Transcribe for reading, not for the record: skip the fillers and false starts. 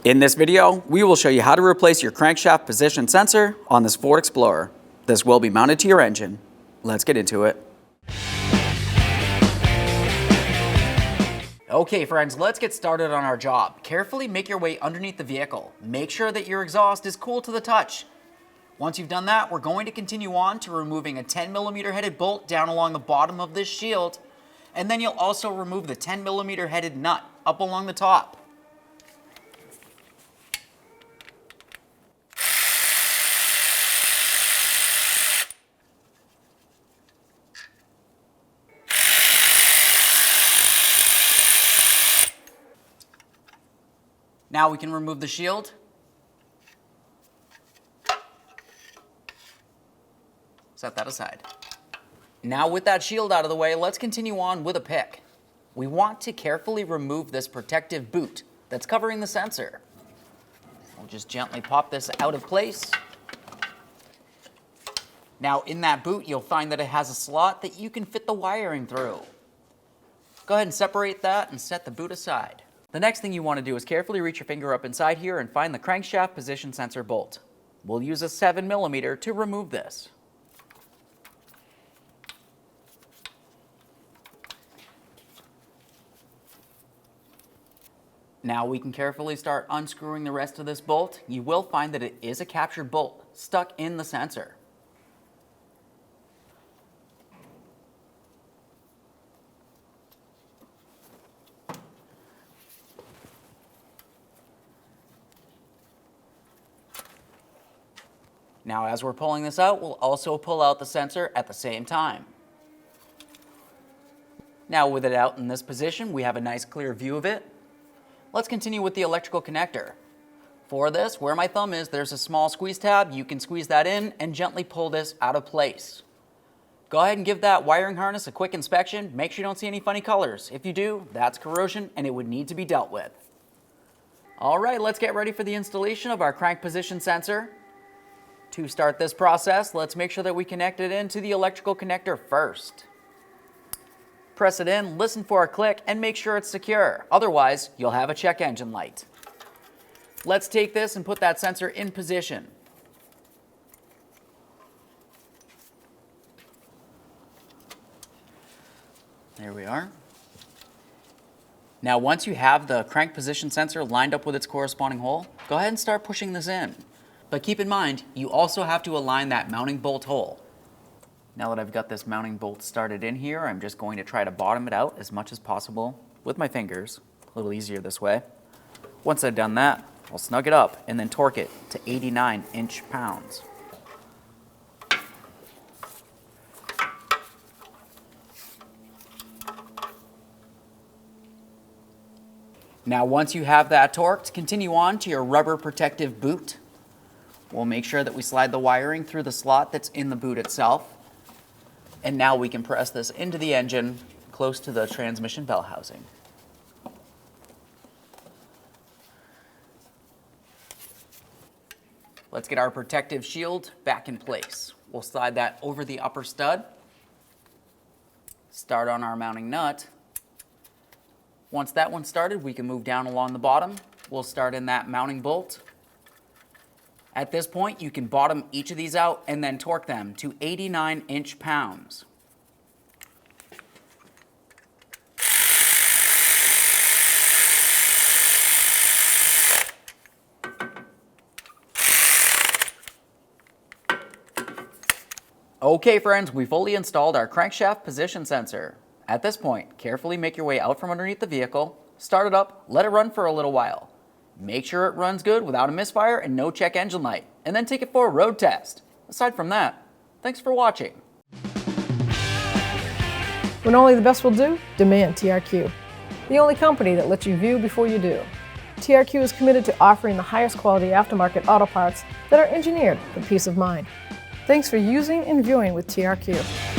In this video, we will show you how to replace your crankshaft position sensor on this Ford Explorer. This will be mounted to your engine. Let's get into it. Okay friends, let's get started on our job. Carefully make your way underneath the vehicle. Make sure that your exhaust is cool to the touch. Once you've done that, we're going to continue on to removing a 10mm headed bolt down along the bottom of this shield, and then you'll also remove the 10mm headed nut up along the top. Now we can remove the shield. Set that aside. Now with that shield out of the way, let's continue on with a pick. We want to carefully remove this protective boot that's covering the sensor. We'll just gently pop this out of place. Now in that boot, you'll find that it has a slot that you can fit the wiring through. Go ahead and separate that and set the boot aside. The next thing you want to do is carefully reach your finger up inside here and find the crankshaft position sensor bolt. We'll use a 7mm to remove this. Now we can carefully start unscrewing the rest of this bolt. You will find that it is a captured bolt stuck in the sensor. Now as we're pulling this out, we'll also pull out the sensor at the same time. Now with it out in this position, we have a nice clear view of it. Let's continue with the electrical connector. For this, where my thumb is, there's a small squeeze tab. You can squeeze that in and gently pull this out of place. Go ahead and give that wiring harness a quick inspection. Make sure you don't see any funny colors. If you do, that's corrosion and it would need to be dealt with. All right, let's get ready for the installation of our crank position sensor. To start this process, let's make sure that we connect it into the electrical connector first. Press it in, listen for a click, and make sure it's secure. Otherwise, you'll have a check engine light. Let's take this and put that sensor in position. There we are. Now, once you have the crank position sensor lined up with its corresponding hole, go ahead and start pushing this in. But keep in mind, you also have to align that mounting bolt hole. Now that I've got this mounting bolt started in here, I'm just going to try to bottom it out as much as possible with my fingers. A little easier this way. Once I've done that, I'll snug it up and then torque it to 89 inch-pounds. Now once you have that torqued, continue on to your rubber protective boot. We'll make sure that we slide the wiring through the slot that's in the boot itself. And now we can press this into the engine close to the transmission bell housing. Let's get our protective shield back in place. We'll slide that over the upper stud. Start on our mounting nut. Once that one's started, we can move down along the bottom. We'll start in that mounting bolt. At this point, you can bottom each of these out and then torque them to 89 inch-pounds. Okay friends, we fully installed our crankshaft position sensor. At this point, carefully make your way out from underneath the vehicle, start it up, let it run for a little while. Make sure it runs good without a misfire and no check engine light, and then take it for a road test. Aside from that, thanks for watching. When only the best will do, demand TRQ. The only company that lets you view before you do. TRQ is committed to offering the highest quality aftermarket auto parts that are engineered for peace of mind. Thanks for using and viewing with TRQ.